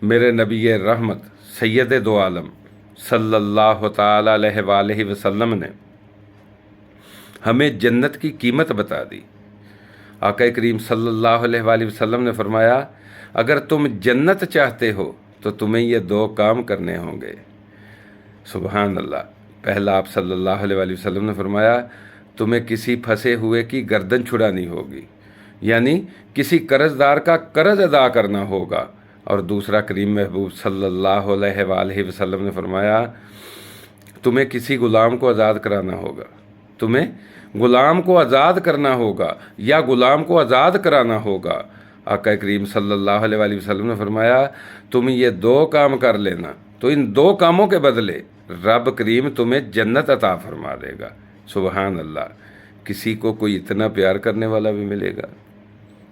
میرے نبی رحمت سید دو عالم صلی اللہ تعالی علیہ وآلہ وسلم نے ہمیں جنت کی قیمت بتا دی۔ آقا کریم صلی اللہ علیہ وآلہ وسلم نے فرمایا، اگر تم جنت چاہتے ہو تو تمہیں یہ دو کام کرنے ہوں گے۔ سبحان اللہ۔ پہلا آپ صلی اللہ علیہ وآلہ وسلم نے فرمایا، تمہیں کسی پھنسے ہوئے کی گردن چھڑانی ہوگی، یعنی کسی قرض دار کا قرض ادا کرنا ہوگا۔ اور دوسرا کریم محبوب صلی اللہ علیہ وآلہ وسلم نے فرمایا، تمہیں کسی غلام کو آزاد کرانا ہوگا، تمہیں غلام کو آزاد کرنا ہوگا یا غلام کو آزاد کرانا ہوگا۔ آقا کریم صلی اللہ علیہ وآلہ وسلم نے فرمایا، تم یہ دو کام کر لینا تو ان دو کاموں کے بدلے رب کریم تمہیں جنت عطا فرما دے گا۔ سبحان اللہ۔ کسی کو کوئی اتنا پیار کرنے والا بھی ملے گا،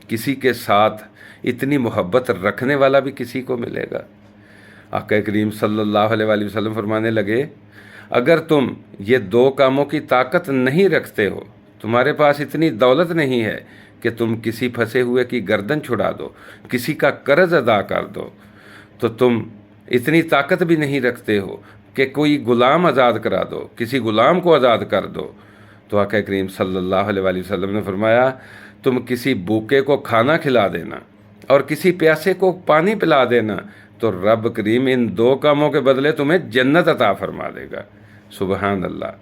کسی کے ساتھ اتنی محبت رکھنے والا بھی کسی کو ملے گا۔ آقا کریم صلی اللہ علیہ وآلہ وسلم فرمانے لگے، اگر تم یہ دو کاموں کی طاقت نہیں رکھتے ہو، تمہارے پاس اتنی دولت نہیں ہے کہ تم کسی پھنسے ہوئے کی گردن چھڑا دو، کسی کا قرض ادا کر دو، تو تم اتنی طاقت بھی نہیں رکھتے ہو کہ کوئی غلام آزاد کرا دو، کسی غلام کو آزاد کر دو، تو آقا کریم صلی اللہ علیہ وآلہ وسلم نے فرمایا، تم کسی بھوکے کو کھانا کھلا دینا اور کسی پیاسے کو پانی پلا دینا تو رب کریم ان دو کاموں کے بدلے تمہیں جنت عطا فرما دے گا۔ سبحان اللہ۔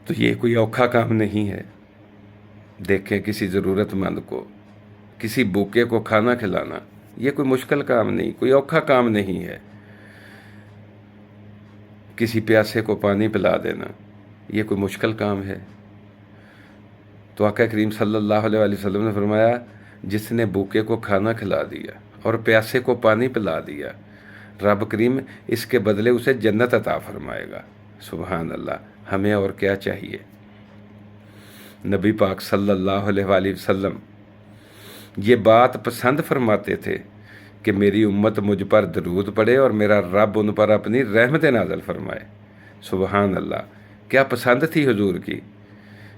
تو یہ کوئی اوکھا کام نہیں ہے۔ دیکھیں، کسی ضرورت مند کو، کسی بھوکے کو کھانا کھلانا، یہ کوئی مشکل کام نہیں، کوئی اوکھا کام نہیں ہے۔ کسی پیاسے کو پانی پلا دینا، یہ کوئی مشکل کام ہے؟ تو آقا کریم صلی اللہ علیہ وآلہ وسلم نے فرمایا، جس نے بھوکے کو کھانا کھلا دیا اور پیاسے کو پانی پلا دیا، رب کریم اس کے بدلے اسے جنت عطا فرمائے گا۔ سبحان اللہ۔ ہمیں اور کیا چاہیے؟ نبی پاک صلی اللہ علیہ وآلہ وسلم یہ بات پسند فرماتے تھے کہ میری امت مجھ پر درود پڑھے اور میرا رب ان پر اپنی رحمت نازل فرمائے۔ سبحان اللہ۔ کیا پسند تھی حضور کی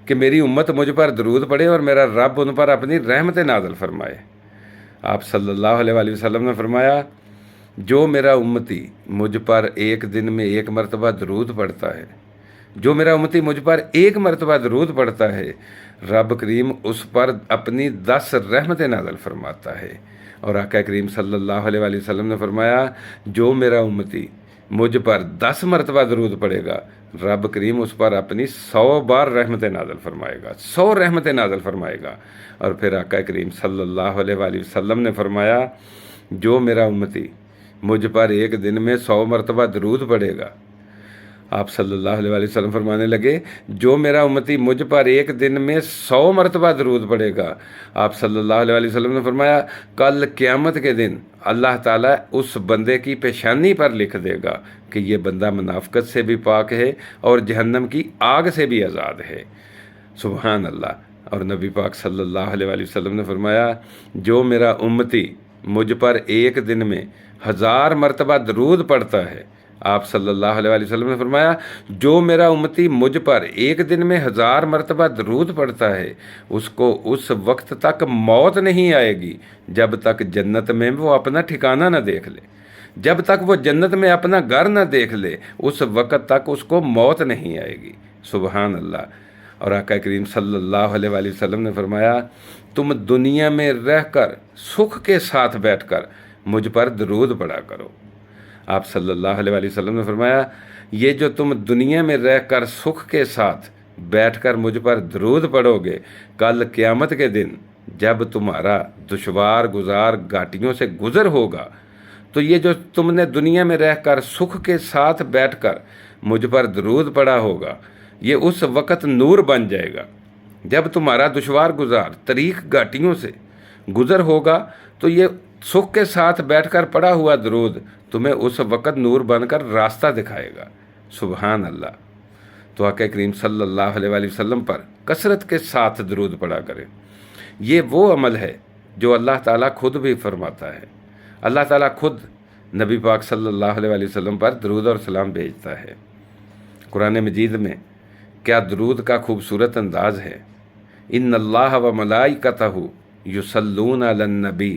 کہ میری امت مجھ پر درود پڑھے اور میرا رب ان پر اپنی رحمت نازل فرمائے۔ آپ صلی اللہ علیہ وآلہ وسلم نے فرمایا، جو میرا امتی مجھ پر ایک دن میں ایک مرتبہ درود پڑھتا ہے، جو میرا امتی مجھ پر ایک مرتبہ درود پڑھتا ہے، رب کریم اس پر اپنی 10 رحمت نازل فرماتا ہے۔ اور آقا کریم صلی اللہ علیہ وآلہ وسلم نے فرمایا، جو میرا امتی مجھ پر 10 مرتبہ درود پڑھے گا، رب کریم اس پر اپنی 100 بار رحمت نازل فرمائے گا، 100 رحمت نازل فرمائے گا۔ اور پھر آقا کریم صلی اللہ علیہ وآلہ وسلم نے فرمایا، جو میرا امتی مجھ پر ایک دن میں 100 مرتبہ درود پڑھے گا، آپ صلی اللہ علیہ وآلہ وسلم فرمانے لگے، جو میرا امتی مجھ پر ایک دن میں 100 مرتبہ درود پڑھے گا، آپ صلی اللہ علیہ وآلہ وسلم نے فرمایا، کل قیامت کے دن اللہ تعالیٰ اس بندے کی پیشانی پر لکھ دے گا کہ یہ بندہ منافقت سے بھی پاک ہے اور جہنم کی آگ سے بھی آزاد ہے۔ سبحان اللہ۔ اور نبی پاک صلی اللہ علیہ وآلہ وسلم نے فرمایا، جو میرا امتی مجھ پر ایک دن میں 1000 مرتبہ درود پڑھتا ہے، آپ صلی اللہ علیہ وآلہ وسلم نے فرمایا، جو میرا امتی مجھ پر ایک دن میں 1000 مرتبہ درود پڑھتا ہے، اس کو اس وقت تک موت نہیں آئے گی جب تک جنت میں وہ اپنا ٹھکانہ نہ دیکھ لے، جب تک وہ جنت میں اپنا گھر نہ دیکھ لے، اس وقت تک اس کو موت نہیں آئے گی۔ سبحان اللہ۔ اور آقا کریم صلی اللہ علیہ وآلہ وسلم نے فرمایا، تم دنیا میں رہ کر سکھ کے ساتھ بیٹھ کر مجھ پر درود پڑھا کرو۔ آپ صلی اللہ علیہ وآلہ وسلم نے فرمایا، یہ جو تم دنیا میں رہ کر سکھ کے ساتھ بیٹھ کر مجھ پر درود پڑھو گے، کل قیامت کے دن جب تمہارا دشوار گزار گھاٹیوں سے گزر ہوگا، تو یہ جو تم نے دنیا میں رہ کر سکھ کے ساتھ بیٹھ کر مجھ پر درود پڑھا ہوگا، یہ اس وقت نور بن جائے گا۔ جب تمہارا دشوار گزار طریق گھاٹیوں سے گزر ہوگا تو یہ سکھ کے ساتھ بیٹھ کر پڑھا ہوا درود تمہیں اس وقت نور بن کر راستہ دکھائے گا۔ سبحان اللہ۔ تو آقا کریم صلی اللہ علیہ وآلہ وسلم پر کثرت کے ساتھ درود پڑھا کرے۔ یہ وہ عمل ہے جو اللہ تعالیٰ خود بھی فرماتا ہے۔ اللہ تعالیٰ خود نبی پاک صلی اللہ علیہ وآلہ وسلم پر درود اور سلام بھیجتا ہے۔ قرآن مجید میں کیا درود کا خوبصورت انداز ہے۔ ان اللہ و ملائکتہ یصلون علی النبی،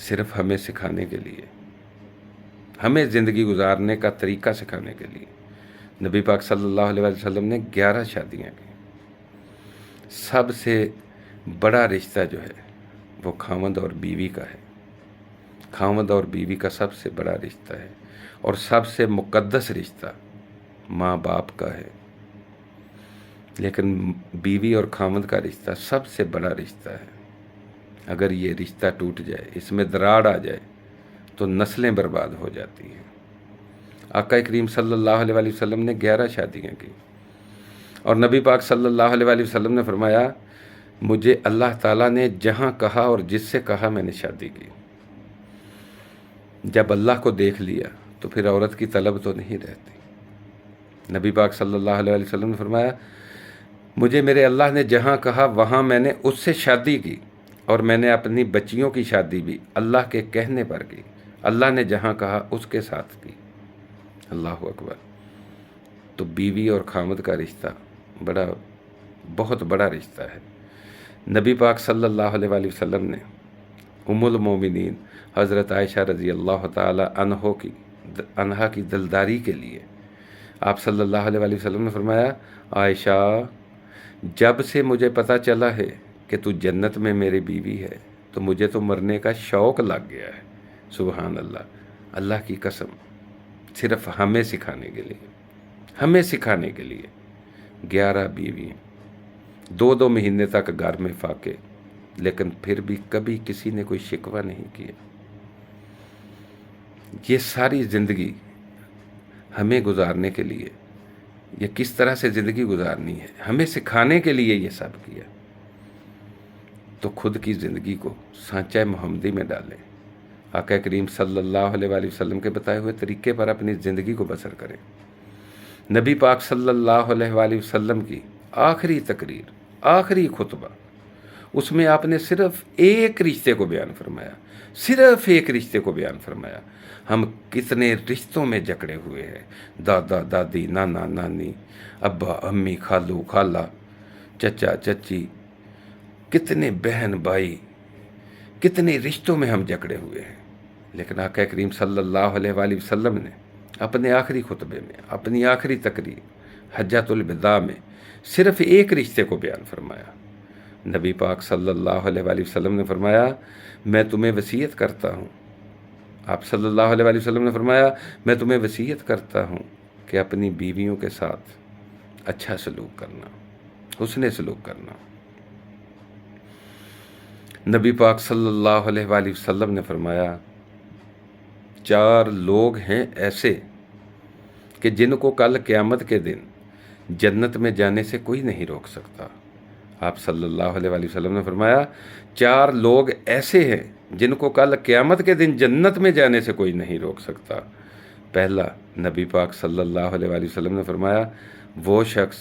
صرف ہمیں سکھانے کے لیے، ہمیں زندگی گزارنے کا طریقہ سکھانے کے لیے نبی پاک صلی اللہ علیہ وسلم نے 11 شادیاں کی۔ سب سے بڑا رشتہ جو ہے وہ خاوند اور بیوی کا ہے، خاوند اور بیوی کا سب سے بڑا رشتہ ہے، اور سب سے مقدس رشتہ ماں باپ کا ہے۔ لیکن بیوی اور خاوند کا رشتہ سب سے بڑا رشتہ ہے۔ اگر یہ رشتہ ٹوٹ جائے، اس میں دراڑ آ جائے تو نسلیں برباد ہو جاتی ہیں۔ آقا کریم صلی اللہ علیہ وآلہ وسلم نے 11 شادیاں کی، اور نبی پاک صلی اللہ علیہ وآلہ وسلم نے فرمایا مجھے اللہ تعالیٰ نے جہاں کہا اور جس سے کہا میں نے شادی کی۔ جب اللہ کو دیکھ لیا تو پھر عورت کی طلب تو نہیں رہتی۔ نبی پاک صلی اللہ علیہ وآلہ وسلم نے فرمایا مجھے میرے اللہ نے جہاں کہا وہاں میں نے اس سے شادی کی، اور میں نے اپنی بچیوں کی شادی بھی اللہ کے کہنے پر کی۔ اللہ نے جہاں کہا اس کے ساتھ کی۔ اللہ اکبر۔ تو بیوی اور خاوند کا رشتہ بہت بڑا رشتہ ہے۔ نبی پاک صلی اللہ علیہ وآلہ وسلم نے ام المومنین حضرت عائشہ رضی اللہ تعالی عنہا کی دلداری کے لیے آپ صلی اللہ علیہ وآلہ وسلم نے فرمایا عائشہ جب سے مجھے پتہ چلا ہے کہ تو جنت میں میری بیوی ہے تو مجھے تو مرنے کا شوق لگ گیا ہے۔ سبحان اللہ، اللہ کی قسم، صرف ہمیں سکھانے کے لیے 11 بیویاں، 2 مہینے تک گھر میں فاقے، لیکن پھر بھی کبھی کسی نے کوئی شکوہ نہیں کیا۔ یہ ساری زندگی ہمیں گزارنے کے لیے، یہ کس طرح سے زندگی گزارنی ہے، ہمیں سکھانے کے لیے یہ سب کیا۔ تو خود کی زندگی کو سانچہ محمدی میں ڈالیں، آقا کریم صلی اللہ علیہ وآلہ وسلم کے بتائے ہوئے طریقے پر اپنی زندگی کو بسر کریں۔ نبی پاک صلی اللہ علیہ وآلہ وسلم کی آخری تقریر، آخری خطبہ، اس میں آپ نے صرف ایک رشتے کو بیان فرمایا، صرف ایک رشتے کو بیان فرمایا۔ ہم کتنے رشتوں میں جکڑے ہوئے ہیں، دادا دادی، نانا نانی، ابا امی، خالو خالہ، چچا چچی، کتنے بہن بھائی، کتنے رشتوں میں ہم جکڑے ہوئے ہیں۔ لیکن آقا کریم صلی اللہ علیہ وآلہ وسلم نے اپنے آخری خطبے میں، اپنی آخری تقریر حجۃ الوداع میں صرف ایک رشتے کو بیان فرمایا۔ نبی پاک صلی اللہ علیہ وآلہ وسلم نے فرمایا میں تمہیں وصیت کرتا ہوں، آپ صلی اللہ علیہ وآلہ وسلم نے فرمایا میں تمہیں وصیت کرتا ہوں کہ اپنی بیویوں کے ساتھ اچھا سلوک کرنا، حسن سلوک کرنا۔ نبی پاک صلی اللہ علیہ وآلہ وسلم نے فرمایا 4 لوگ ہیں ایسے کہ جن کو کل قیامت کے دن جنت میں جانے سے کوئی نہیں روک سکتا۔ آپ صلی اللہ علیہ وآلہ وسلم نے فرمایا 4 لوگ ایسے ہیں جن کو کل قیامت کے دن جنت میں جانے سے کوئی نہیں روک سکتا۔ پہلا، نبی پاک صلی اللہ علیہ وآلہ وسلم نے فرمایا وہ شخص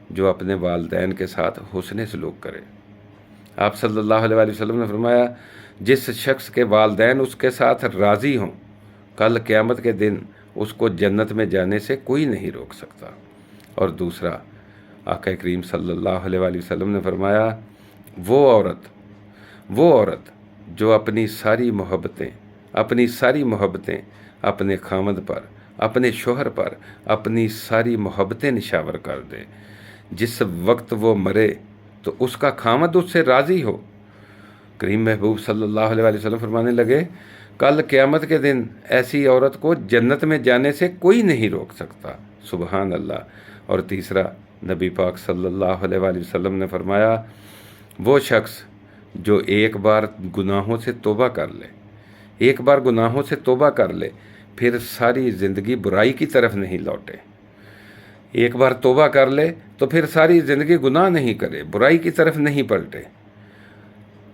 جو اپنے والدین کے ساتھ حسن سلوک کرے۔ آپ صلی اللہ علیہ وآلہ وسلم نے فرمایا جس شخص کے والدین اس کے ساتھ راضی ہوں کل قیامت کے دن اس کو جنت میں جانے سے کوئی نہیں روک سکتا۔ اور دوسرا، آقا کریم صلی اللہ علیہ وآلہ وسلم نے فرمایا وہ عورت جو اپنی ساری محبتیں اپنے خاوند پر، اپنے شوہر پر اپنی ساری محبتیں نشاور کر دے، جس وقت وہ مرے تو اس کا خاوند اس سے راضی ہو۔ کریم محبوب صلی اللہ علیہ وآلہ وسلم فرمانے لگے کل قیامت کے دن ایسی عورت کو جنت میں جانے سے کوئی نہیں روک سکتا۔ سبحان اللہ۔ اور تیسرا، نبی پاک صلی اللہ علیہ وآلہ وسلم نے فرمایا وہ شخص جو ایک بار گناہوں سے توبہ کر لے پھر ساری زندگی برائی کی طرف نہیں لوٹے، ایک بار توبہ کر لے تو پھر ساری زندگی گناہ نہیں کرے، برائی کی طرف نہیں پلٹے۔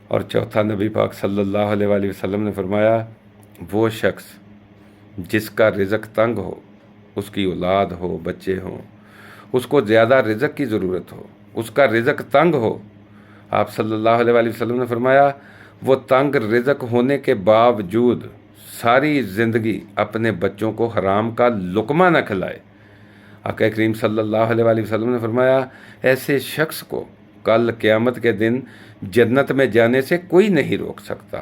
اور چوتھا، نبی پاک صلی اللہ علیہ وآلہ وسلم نے فرمایا وہ شخص جس کا رزق تنگ ہو، اس کی اولاد ہو، بچے ہوں، اس کو زیادہ رزق کی ضرورت ہو، اس کا رزق تنگ ہو، آپ صلی اللہ علیہ وآلہ وسلم نے فرمایا وہ تنگ رزق ہونے کے باوجود ساری زندگی اپنے بچوں کو حرام کا لقمہ نہ کھلائے۔ آقا کریم صلی اللہ علیہ وآلہ وسلم نے فرمایا ایسے شخص کو کل قیامت کے دن جنت میں جانے سے کوئی نہیں روک سکتا۔